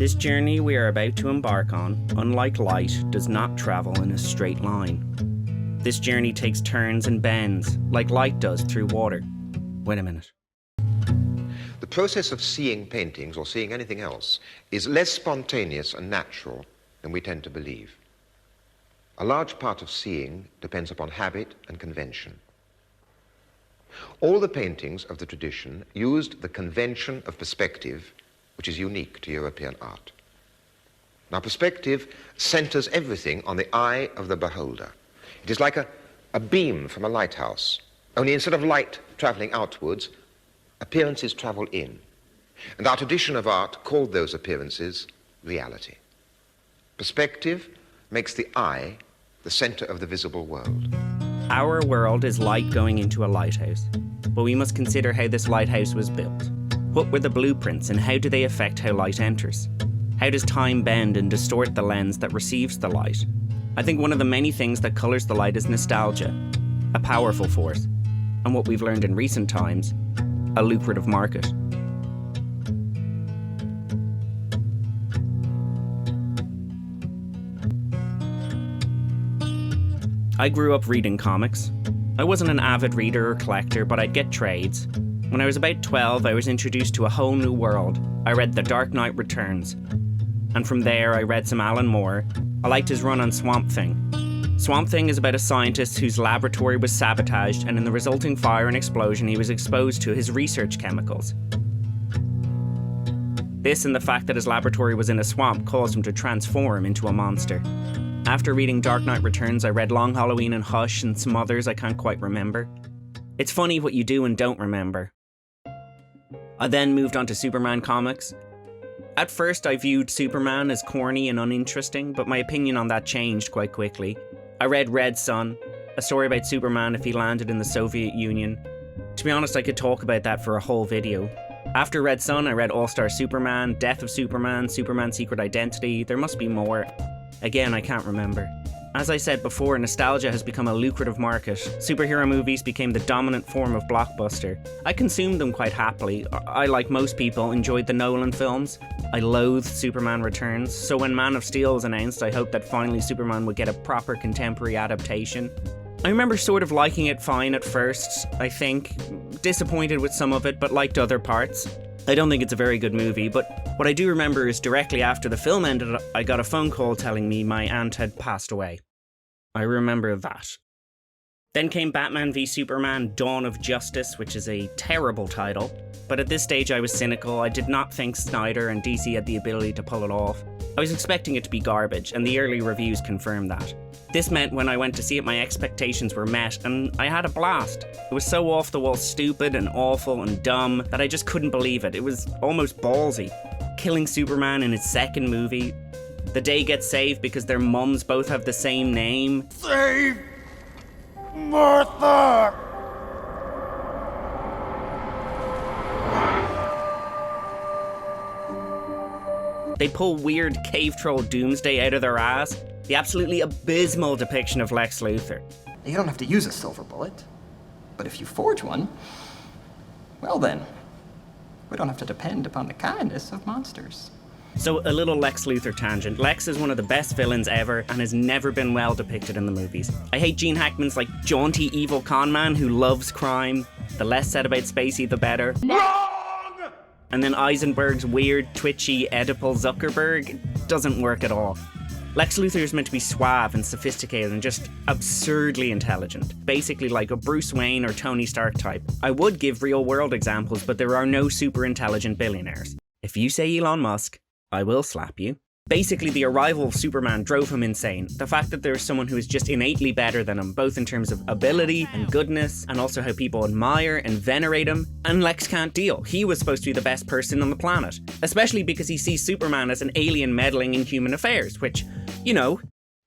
This journey we are about to embark on, unlike light, does not travel in a straight line. This journey takes turns and bends, like light does through water. Wait a minute. The process of seeing paintings or seeing anything else is less spontaneous and natural than we tend to believe. A large part of seeing depends upon habit and convention. All the paintings of the tradition used the convention of perspective, which is unique to European art. Now, perspective centers everything on the eye of the beholder. It is like a beam from a lighthouse, only instead of light traveling outwards, appearances travel in. And our tradition of art called those appearances reality. Perspective makes the eye the center of the visible world. Our world is light going into a lighthouse, but we must consider how this lighthouse was built. What were the blueprints and how do they affect how light enters? How does time bend and distort the lens that receives the light? I think one of the many things that colours the light is nostalgia, a powerful force, and what we've learned in recent times, a lucrative market. I grew up reading comics. I wasn't an avid reader or collector, but I'd get trades. When I was about 12, I was introduced to a whole new world. I read The Dark Knight Returns. And from there, I read some Alan Moore. I liked his run on Swamp Thing. Swamp Thing is about a scientist whose laboratory was sabotaged, and in the resulting fire and explosion, he was exposed to his research chemicals. This and the fact that his laboratory was in a swamp caused him to transform into a monster. After reading Dark Knight Returns, I read Long Halloween and Hush and some others I can't quite remember. It's funny what you do and don't remember. I then moved on to Superman comics. At first, I viewed Superman as corny and uninteresting, but my opinion on that changed quite quickly. I read Red Son, a story about Superman if he landed in the Soviet Union. To be honest, I could talk about that for a whole video. After Red Son, I read All-Star Superman, Death of Superman, Superman's Secret Identity. There must be more. Again, I can't remember. As I said before, nostalgia has become a lucrative market. Superhero movies became the dominant form of blockbuster. I consumed them quite happily. I, like most people, enjoyed the Nolan films. I loathed Superman Returns, so when Man of Steel was announced, I hoped that finally Superman would get a proper contemporary adaptation. I remember sort of liking it fine at first, I think. Disappointed with some of it, but liked other parts. I don't think it's a very good movie, but what I do remember is directly after the film ended, I got a phone call telling me my aunt had passed away. I remember that. Then came Batman v Superman: Dawn of Justice, which is a terrible title. But at this stage I was cynical. I did not think Snyder and DC had the ability to pull it off. I was expecting it to be garbage, and the early reviews confirmed that. This meant when I went to see it, my expectations were met, and I had a blast. It was so off-the-wall stupid and awful and dumb that I just couldn't believe it. It was almost ballsy. Killing Superman in his second movie. The day gets saved because their mums both have the same name. Save Martha! They pull weird cave troll Doomsday out of their ass. The absolutely abysmal depiction of Lex Luthor. You don't have to use a silver bullet, but if you forge one, well then, we don't have to depend upon the kindness of monsters. So a little Lex Luthor tangent. Lex is one of the best villains ever and has never been well depicted in the movies. I hate Gene Hackman's jaunty evil con man who loves crime. The less said about Spacey, the better. Wrong! And then Eisenberg's weird, twitchy Oedipal Zuckerberg doesn't work at all. Lex Luthor is meant to be suave and sophisticated and just absurdly intelligent. Basically like a Bruce Wayne or Tony Stark type. I would give real-world examples, but there are no super intelligent billionaires. If you say Elon Musk, I will slap you. Basically, the arrival of Superman drove him insane. The fact that there is someone who is just innately better than him, both in terms of ability and goodness, and also how people admire and venerate him, and Lex can't deal. He was supposed to be the best person on the planet, especially because he sees Superman as an alien meddling in human affairs, which, you know,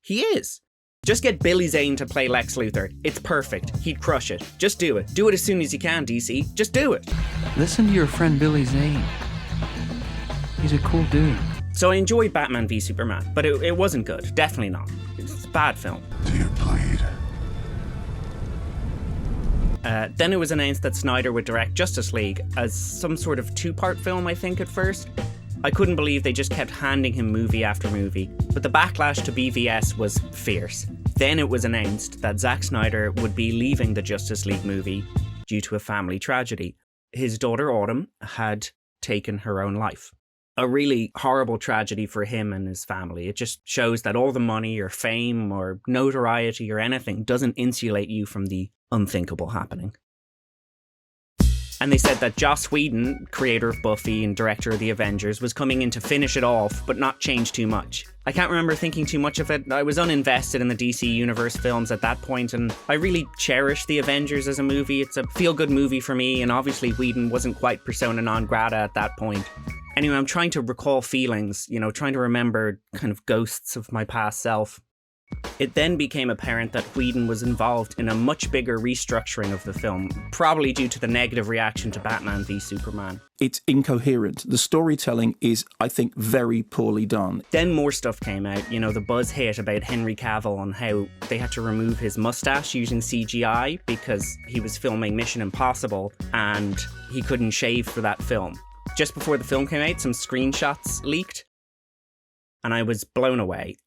he is. Just get Billy Zane to play Lex Luthor. It's perfect. He'd crush it. Just do it. Do it as soon as you can, DC. Just do it. Listen to your friend Billy Zane. He's a cool dude. So I enjoyed Batman v Superman, but it wasn't good. Definitely not. It's a bad film. Do you bleed? Then it was announced that Snyder would direct Justice League as some sort of two-part film, I think, at first. I couldn't believe they just kept handing him movie after movie, but the backlash to BVS was fierce. Then it was announced that Zack Snyder would be leaving the Justice League movie due to a family tragedy. His daughter Autumn had taken her own life. A really horrible tragedy for him and his family. It just shows that all the money or fame or notoriety or anything doesn't insulate you from the unthinkable happening. And they said that Joss Whedon, creator of Buffy and director of The Avengers, was coming in to finish it off, but not change too much. I can't remember thinking too much of it. I was uninvested in the DC Universe films at that point, and I really cherish The Avengers as a movie. It's a feel-good movie for me, and obviously Whedon wasn't quite persona non grata at that point. Anyway, I'm trying to recall feelings, trying to remember kind of ghosts of my past self. It then became apparent that Whedon was involved in a much bigger restructuring of the film, probably due to the negative reaction to Batman v Superman. It's incoherent. The storytelling is, I think, very poorly done. Then more stuff came out, the buzz hit about Henry Cavill and how they had to remove his mustache using CGI because he was filming Mission Impossible and he couldn't shave for that film. Just before the film came out, some screenshots leaked, and I was blown away.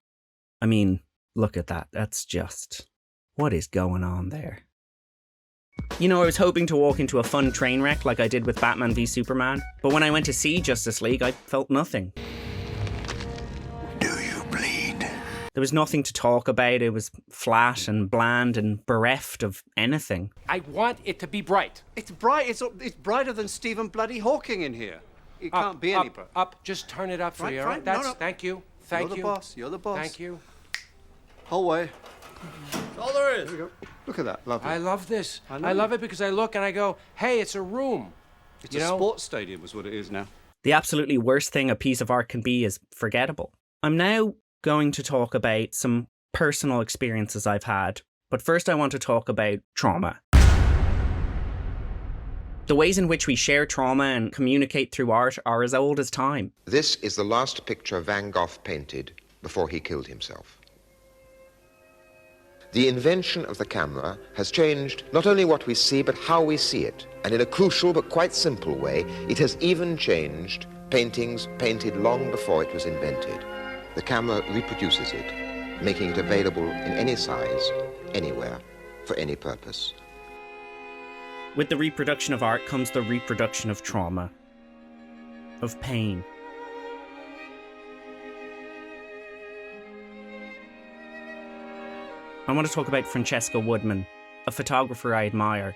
I mean, look at that. That's just... what is going on there? I was hoping to walk into a fun train wreck like I did with Batman v Superman, but when I went to see Justice League, I felt nothing. Do you bleed? There was nothing to talk about. It was flat and bland and bereft of anything. I want it to be bright. It's bright. It's brighter than Stephen bloody Hawking in here. It can't be any brighter. Up. Just turn it up for you. All right? No. Thank you. Thank you. You're the boss. You're the boss. Thank you. Whole way. That's all there is. There we go. Look at that. Lovely. I love this. I love it because I look and I go, hey, it's a room. It's a sports stadium is what it is now. The absolutely worst thing a piece of art can be is forgettable. I'm now going to talk about some personal experiences I've had, but first I want to talk about trauma. The ways in which we share trauma and communicate through art are as old as time. This is the last picture Van Gogh painted before he killed himself. The invention of the camera has changed not only what we see, but how we see it. And in a crucial but quite simple way, it has even changed paintings painted long before it was invented. The camera reproduces it, making it available in any size, anywhere, for any purpose. With the reproduction of art comes the reproduction of trauma, of pain. I want to talk about Francesca Woodman, a photographer I admire.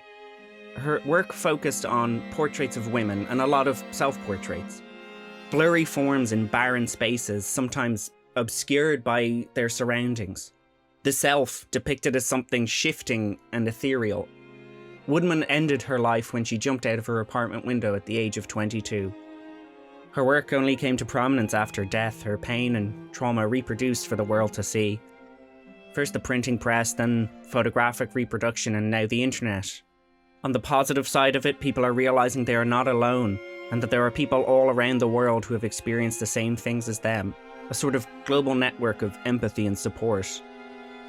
Her work focused on portraits of women and a lot of self-portraits. Blurry forms in barren spaces, sometimes obscured by their surroundings. The self depicted as something shifting and ethereal. Woodman ended her life when she jumped out of her apartment window at the age of 22. Her work only came to prominence after death, her pain and trauma reproduced for the world to see. First the printing press, then photographic reproduction, and now the internet. On the positive side of it, people are realizing they are not alone, and that there are people all around the world who have experienced the same things as them. A sort of global network of empathy and support.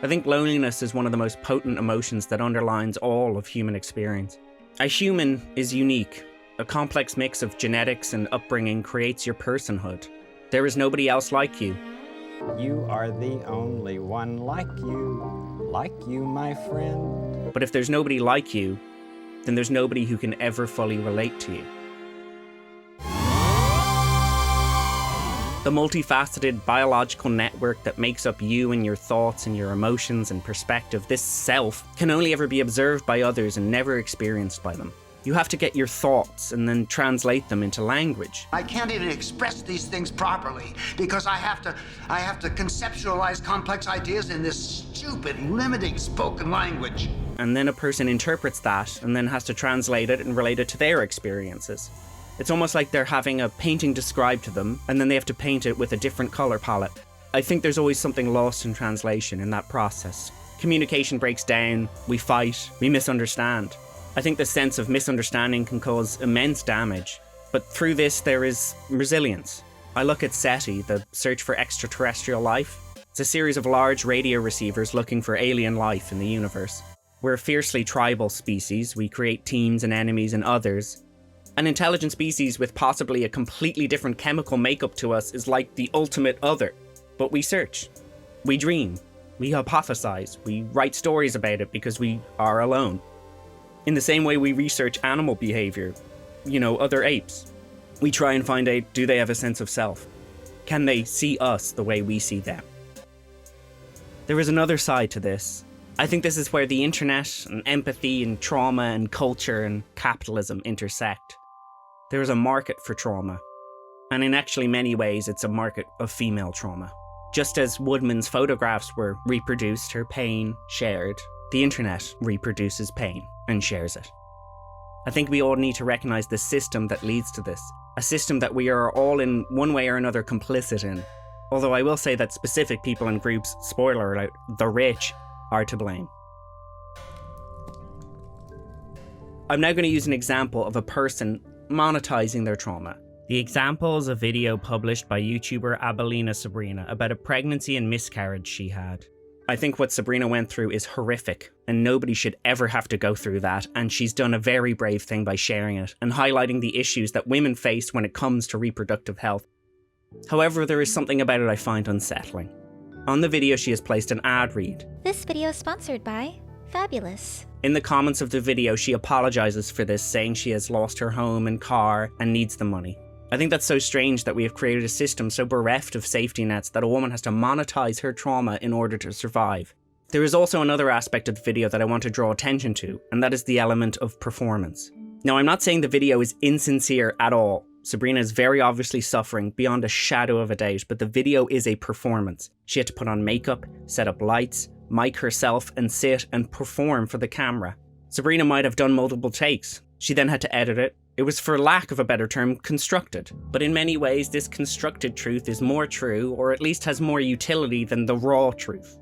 I think loneliness is one of the most potent emotions that underlines all of human experience. A human is unique. A complex mix of genetics and upbringing creates your personhood. There is nobody else like you. You are the only one like you, my friend. But if there's nobody like you, then there's nobody who can ever fully relate to you. The multifaceted biological network that makes up you and your thoughts and your emotions and perspective, this self, can only ever be observed by others and never experienced by them. You have to get your thoughts and then translate them into language. I can't even express these things properly because I have to conceptualize complex ideas in this stupid, limiting spoken language. And then a person interprets that and then has to translate it and relate it to their experiences. It's almost like they're having a painting described to them and then they have to paint it with a different color palette. I think there's always something lost in translation in that process. Communication breaks down, we fight, we misunderstand. I think the sense of misunderstanding can cause immense damage, but through this there is resilience. I look at SETI, the Search for Extraterrestrial Life. It's a series of large radio receivers looking for alien life in the universe. We're a fiercely tribal species, we create teams and enemies and others, An intelligent species with possibly a completely different chemical makeup to us is like the ultimate other. But we search, we dream, we hypothesize, we write stories about it because we are alone. In the same way we research animal behavior, other apes. We try and find out, do they have a sense of self? Can they see us the way we see them? There is another side to this. I think this is where the internet and empathy and trauma and culture and capitalism intersect. There is a market for trauma. And in actually many ways, it's a market of female trauma. Just as Woodman's photographs were reproduced, her pain shared, the internet reproduces pain and shares it. I think we all need to recognize the system that leads to this, a system that we are all in one way or another complicit in. Although I will say that specific people and groups, spoiler alert, the rich, are to blame. I'm now going to use an example of a person monetizing their trauma. The example is a video published by YouTuber Abelina Sabrina about a pregnancy and miscarriage she had. I think what Sabrina went through is horrific, and nobody should ever have to go through that, and she's done a very brave thing by sharing it and highlighting the issues that women face when it comes to reproductive health. However, there is something about it I find unsettling. On the video, she has placed an ad read. This video is sponsored by Fabulous. In the comments of the video, she apologizes for this, saying she has lost her home and car and needs the money. I think that's so strange that we have created a system so bereft of safety nets that a woman has to monetize her trauma in order to survive. There is also another aspect of the video that I want to draw attention to, and that is the element of performance. Now, I'm not saying the video is insincere at all. Sabrina is very obviously suffering beyond a shadow of a doubt, but the video is a performance. She had to put on makeup, set up lights, mic herself, and sit and perform for the camera. Sabrina might have done multiple takes. She then had to edit it. It was, for lack of a better term, constructed. But in many ways, this constructed truth is more true, or at least has more utility than the raw truth.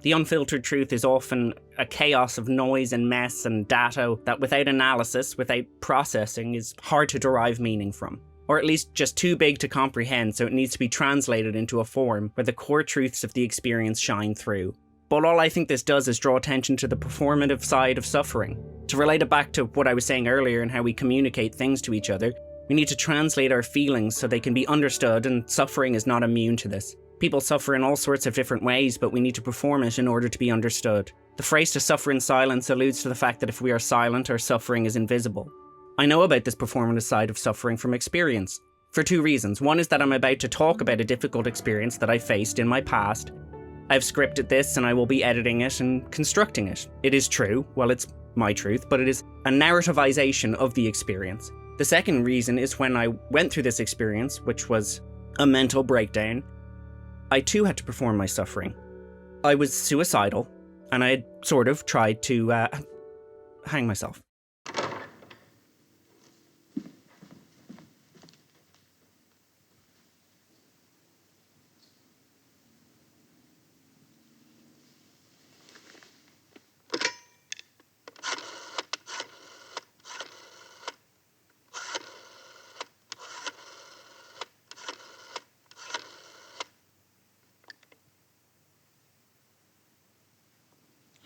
The unfiltered truth is often a chaos of noise and mess and data that without analysis, without processing, is hard to derive meaning from. Or at least just too big to comprehend, so it needs to be translated into a form where the core truths of the experience shine through. But all I think this does is draw attention to the performative side of suffering. To relate it back to what I was saying earlier and how we communicate things to each other, we need to translate our feelings so they can be understood, and suffering is not immune to this. People suffer in all sorts of different ways, but we need to perform it in order to be understood. The phrase to suffer in silence alludes to the fact that if we are silent, our suffering is invisible. I know about this performative side of suffering from experience, for two reasons. One is that I'm about to talk about a difficult experience that I faced in my past. I've scripted this and I will be editing it and constructing it. It is true, well, it's my truth, but it is a narrativization of the experience. The second reason is when I went through this experience, which was a mental breakdown, I too had to perform my suffering. I was suicidal, and I had sort of tried to hang myself.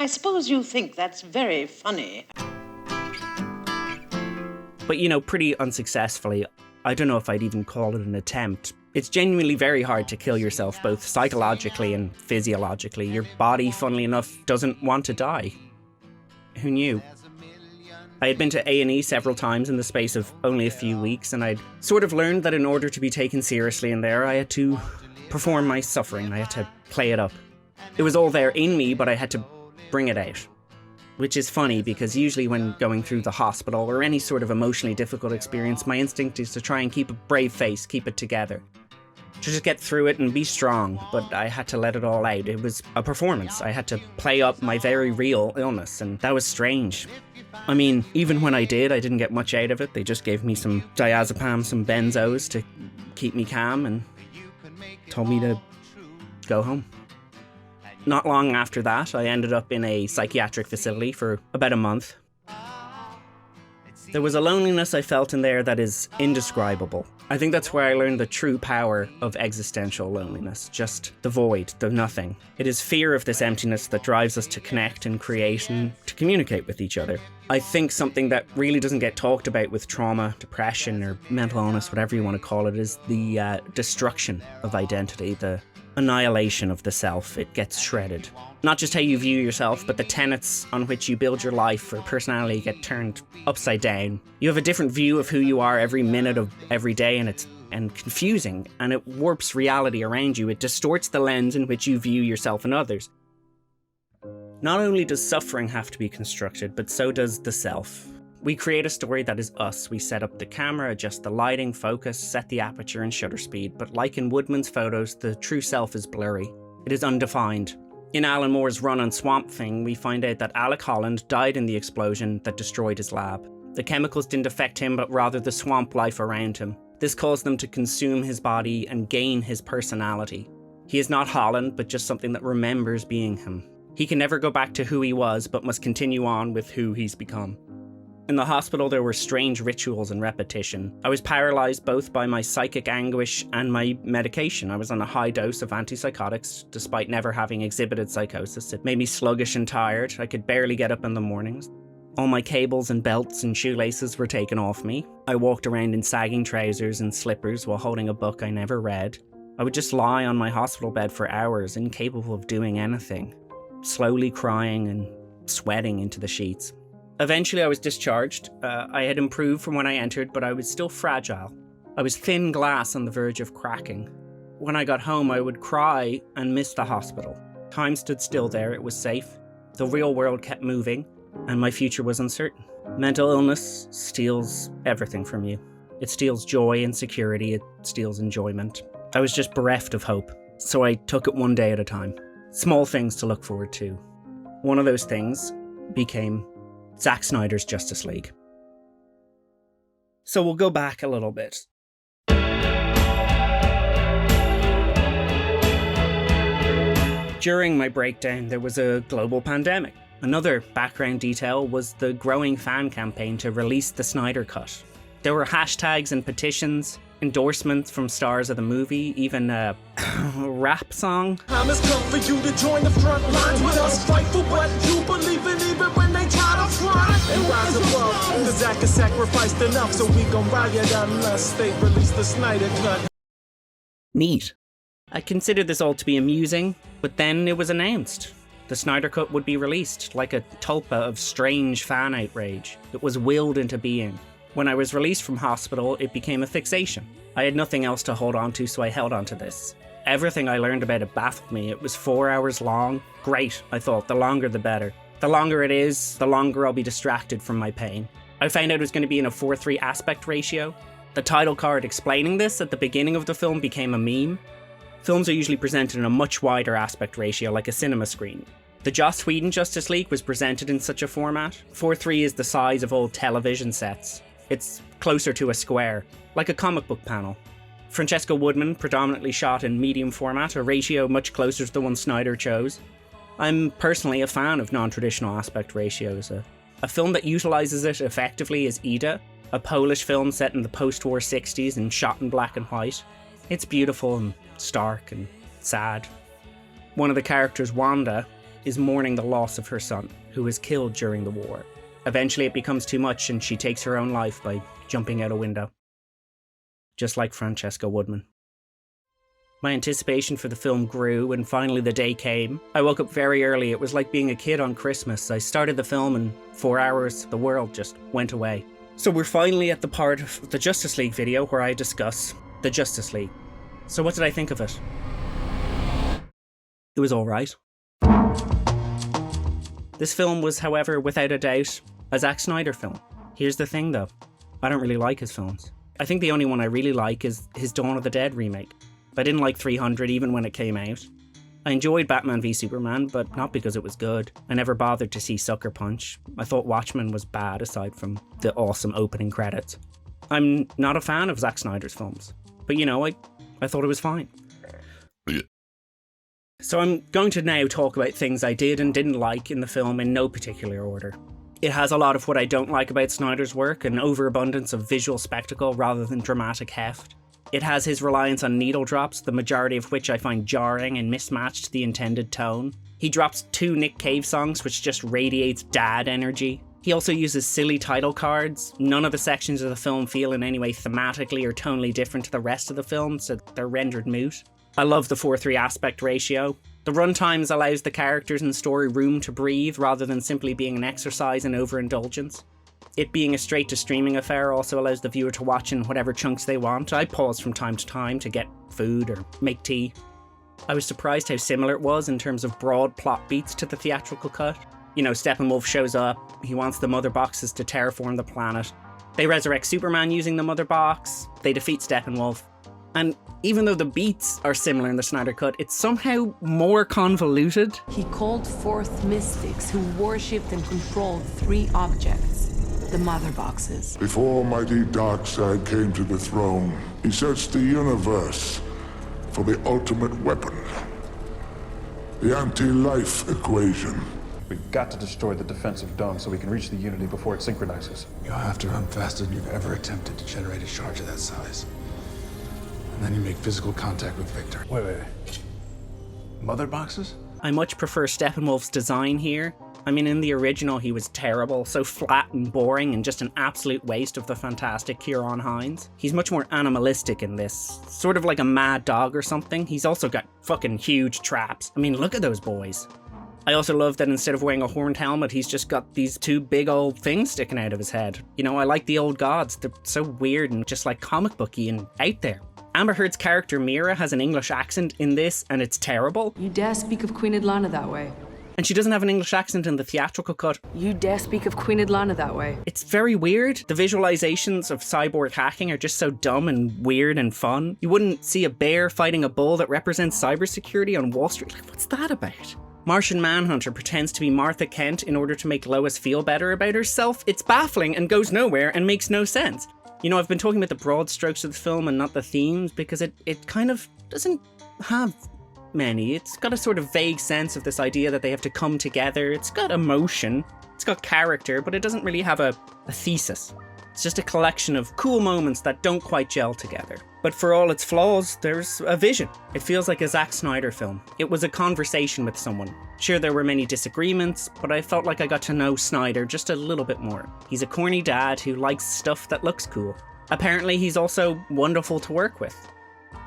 I suppose you think that's very funny. But pretty unsuccessfully. I don't know if I'd even call it an attempt. It's genuinely very hard to kill yourself, both psychologically and physiologically. Your body, funnily enough, doesn't want to die. Who knew? I had been to A&E several times in the space of only a few weeks, and I'd sort of learned that in order to be taken seriously in there, I had to perform my suffering. I had to play it up. It was all there in me, but I had to bring it out. Which is funny, because usually when going through the hospital or any sort of emotionally difficult experience, my instinct is to try and keep a brave face, keep it together. To just get through it and be strong, but I had to let it all out. It was a performance. I had to play up my very real illness, and that was strange. I mean, even when I did, I didn't get much out of it. They just gave me some diazepam, some benzos to keep me calm, and told me to go home. Not long after that, I ended up in a psychiatric facility for about a month. There was a loneliness I felt in there that is indescribable. I think that's where I learned the true power of existential loneliness, just the void, the nothing. It is fear of this emptiness that drives us to connect and create and to communicate with each other. I think something that really doesn't get talked about with trauma, depression, or mental illness, whatever you want to call it, is the destruction of identity, the annihilation of the self. It gets shredded. Not just how you view yourself, but the tenets on which you build your life or personality get turned upside down. You have a different view of who you are every minute of every day, and it's confusing, and it warps reality around you. It distorts the lens in which you view yourself and others. Not only does suffering have to be constructed, but so does the self. We create a story that is us. We set up the camera, adjust the lighting, focus, set the aperture and shutter speed, but like in Woodman's photos, the true self is blurry. It is undefined. In Alan Moore's run on Swamp Thing, we find out that Alec Holland died in the explosion that destroyed his lab. The chemicals didn't affect him, but rather the swamp life around him. This caused them to consume his body and gain his personality. He is not Holland, but just something that remembers being him. He can never go back to who he was, but must continue on with who he's become. In the hospital, there were strange rituals and repetition. I was paralysed both by my psychic anguish and my medication. I was on a high dose of antipsychotics, despite never having exhibited psychosis. It made me sluggish and tired. I could barely get up in the mornings. All my cables and belts and shoelaces were taken off me. I walked around in sagging trousers and slippers while holding a book I never read. I would just lie on my hospital bed for hours, incapable of doing anything, slowly crying and sweating into the sheets. Eventually I was discharged. I had improved from when I entered, but I was still fragile. I was thin glass on the verge of cracking. When I got home, I would cry and miss the hospital. Time stood still there, it was safe. The real world kept moving, and my future was uncertain. Mental illness steals everything from you. It steals joy and security, it steals enjoyment. I was just bereft of hope, so I took it one day at a time. Small things to look forward to. One of those things became Zack Snyder's Justice League. So we'll go back a little bit. During my breakdown, there was a global pandemic. Another background detail was the growing fan campaign to release the Snyder Cut. There were hashtags and petitions, endorsements from stars of the movie, even a rap song. Time has come for you to join the front lines with us. Fight for what you believe in, even when they try to front. And rise above, cause Zack has sacrificed enough, so we gon' riot unless they release the Snyder Cut. Neat. I considered this all to be amusing, but then it was announced. The Snyder Cut would be released, like a tulpa of strange fan outrage. It was willed into being. When I was released from hospital, it became a fixation. I had nothing else to hold on to, so I held on to this. Everything I learned about it baffled me. It was 4 hours long. Great, I thought, the longer the better. The longer it is, the longer I'll be distracted from my pain. I found out it was going to be in a 4:3 aspect ratio. The title card explaining this at the beginning of the film became a meme. Films are usually presented in a much wider aspect ratio, like a cinema screen. The Joss Whedon Justice League was presented in such a format. 4:3 is the size of old television sets. It's closer to a square, like a comic book panel. Francesca Woodman predominantly shot in medium format, a ratio much closer to the one Snyder chose. I'm personally a fan of non-traditional aspect ratios. A film that utilises it effectively is Ida, a Polish film set in the post-war 60s and shot in black and white. It's beautiful and stark and sad. One of the characters, Wanda, is mourning the loss of her son, who was killed during the war. Eventually it becomes too much and she takes her own life by jumping out a window. Just like Francesca Woodman. My anticipation for the film grew and finally the day came. I woke up very early. It was like being a kid on Christmas. I started the film and 4 hours, the world just went away. So we're finally at the part of the Justice League video where I discuss the Justice League. So what did I think of it? It was alright. This film was, however, without a doubt, a Zack Snyder film. Here's the thing though, I don't really like his films. I think the only one I really like is his Dawn of the Dead remake. I didn't like 300 even when it came out. I enjoyed Batman v Superman, but not because it was good. I never bothered to see Sucker Punch. I thought Watchmen was bad aside from the awesome opening credits. I'm not a fan of Zack Snyder's films, but you know, I thought it was fine. So I'm going to now talk about things I did and didn't like in the film in no particular order. It has a lot of what I don't like about Snyder's work, an overabundance of visual spectacle rather than dramatic heft. It has his reliance on needle drops, the majority of which I find jarring and mismatched to the intended tone. He drops 2 Nick Cave songs, which just radiates dad energy. He also uses silly title cards. None of the sections of the film feel in any way thematically or tonally different to the rest of the film, so they're rendered moot. I love the 4:3 aspect ratio. The runtimes allows the characters and story room to breathe rather than simply being an exercise in overindulgence. It being a straight-to-streaming affair also allows the viewer to watch in whatever chunks they want. I pause from time to time to get food or make tea. I was surprised how similar it was in terms of broad plot beats to the theatrical cut. You know, Steppenwolf shows up, he wants the Mother Boxes to terraform the planet. They resurrect Superman using the Mother Box, they defeat Steppenwolf. And even though the beats are similar in the Snyder Cut, it's somehow more convoluted. He called forth mystics who worshipped and controlled 3 objects, the Mother Boxes. Before mighty Darkseid came to the throne, he searched the universe for the ultimate weapon, the anti-life equation. We've got to destroy the defensive dome so we can reach the Unity before it synchronizes. You'll have to run faster than you've ever attempted to generate a charge of that size. And then you make physical contact with Victor. Wait. Mother Boxes? I much prefer Steppenwolf's design here. I mean, in the original he was terrible, so flat and boring and just an absolute waste of the fantastic Kieran Hines. He's much more animalistic in this, sort of like a mad dog or something. He's also got fucking huge traps. I mean, look at those boys. I also love that instead of wearing a horned helmet, he's just got these 2 big old things sticking out of his head. You know, I like the old gods. They're so weird and just like comic booky and out there. Amber Heard's character Mira has an English accent in this, and it's terrible. You dare speak of Queen Idlana that way? And she doesn't have an English accent in the theatrical cut. You dare speak of Queen Idlana that way? It's very weird. The visualizations of cyborg hacking are just so dumb and weird and fun. You wouldn't see a bear fighting a bull that represents cybersecurity on Wall Street. Like, what's that about? Martian Manhunter pretends to be Martha Kent in order to make Lois feel better about herself. It's baffling and goes nowhere and makes no sense. You know, I've been talking about the broad strokes of the film and not the themes because it kind of doesn't have many. It's got a sort of vague sense of this idea that they have to come together. It's got emotion, it's got character, but it doesn't really have a thesis. It's just a collection of cool moments that don't quite gel together. But for all its flaws, there's a vision. It feels like a Zack Snyder film. It was a conversation with someone. Sure, there were many disagreements, but I felt like I got to know Snyder just a little bit more. He's a corny dad who likes stuff that looks cool. Apparently, he's also wonderful to work with.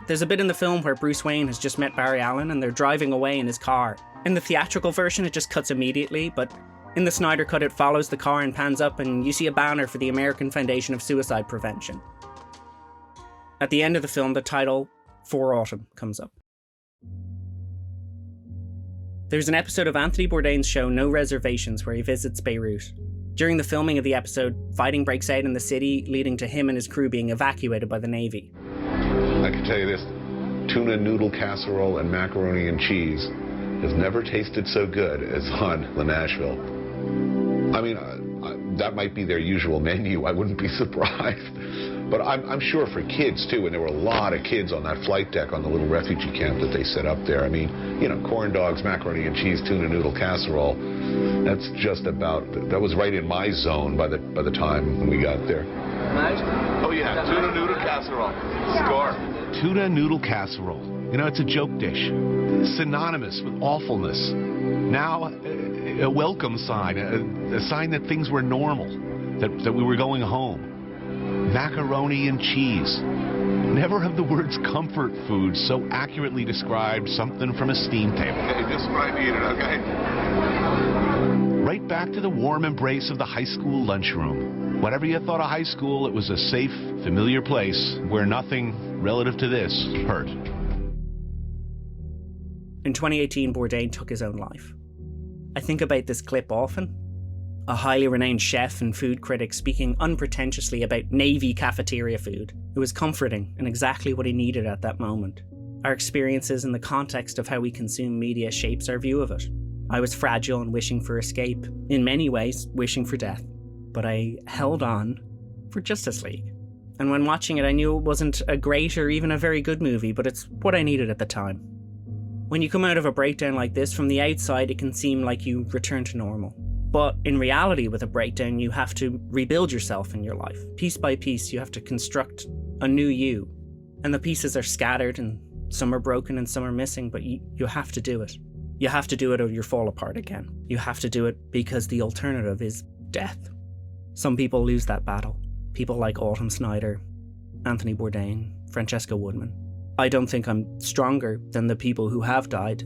There's a bit in the film where Bruce Wayne has just met Barry Allen and they're driving away in his car. In the theatrical version, it just cuts immediately, but in the Snyder Cut, it follows the car and pans up and you see a banner for the American Foundation of Suicide Prevention. At the end of the film, the title, For Autumn, comes up. There's an episode of Anthony Bourdain's show No Reservations where he visits Beirut. During the filming of the episode, fighting breaks out in the city, leading to him and his crew being evacuated by the Navy. I can tell you this, tuna noodle casserole and macaroni and cheese has never tasted so good as on the Nashville. I mean, that might be their usual menu, I wouldn't be surprised. But I'm sure for kids, too, and there were a lot of kids on that flight deck on the little refugee camp that they set up there. I mean, you know, corn dogs, macaroni and cheese, tuna noodle casserole. That's just about, that was right in my zone by the time when we got there. Oh, yeah, tuna noodle casserole. Score. Tuna noodle casserole. You know, it's a joke dish. Synonymous with awfulness. Now, a welcome sign, a sign that things were normal, that we were going home. Macaroni and cheese. Never have the words comfort food so accurately described something from a steam table. Okay, describe eating, okay? Right back to the warm embrace of the high school lunchroom. Whatever you thought of high school, it was a safe, familiar place where nothing relative to this hurt. In 2018, Bourdain took his own life. I think about this clip often. A highly renowned chef and food critic speaking unpretentiously about Navy cafeteria food. It was comforting and exactly what he needed at that moment. Our experiences in the context of how we consume media shapes our view of it. I was fragile and wishing for escape, in many ways wishing for death. But I held on for Justice League. And when watching it, I knew it wasn't a great or even a very good movie, but it's what I needed at the time. When you come out of a breakdown like this, from the outside it can seem like you return to normal. But in reality, with a breakdown, you have to rebuild yourself in your life. Piece by piece, you have to construct a new you. And the pieces are scattered, and some are broken and some are missing, but you have to do it. You have to do it or you fall apart again. You have to do it because the alternative is death. Some people lose that battle. People like Autumn Snyder, Anthony Bourdain, Francesca Woodman. I don't think I'm stronger than the people who have died.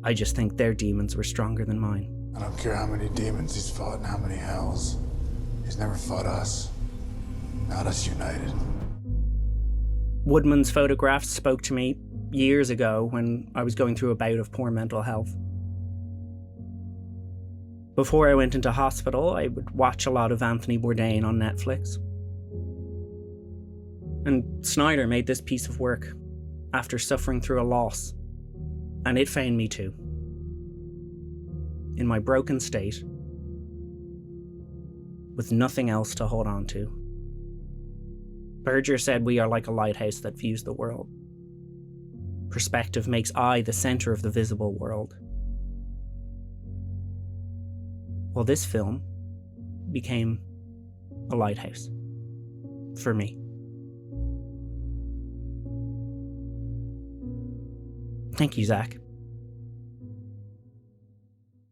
I just think their demons were stronger than mine. I don't care how many demons he's fought and how many hells. He's never fought us. Not us united. Woodman's photographs spoke to me years ago when I was going through a bout of poor mental health. Before I went into hospital, I would watch a lot of Anthony Bourdain on Netflix. And Snyder made this piece of work after suffering through a loss, and it found me too. In my broken state, with nothing else to hold on to. Berger said we are like a lighthouse that views the world. Perspective makes I the center of the visible world. Well, this film became a lighthouse for me. Thank you, Zach.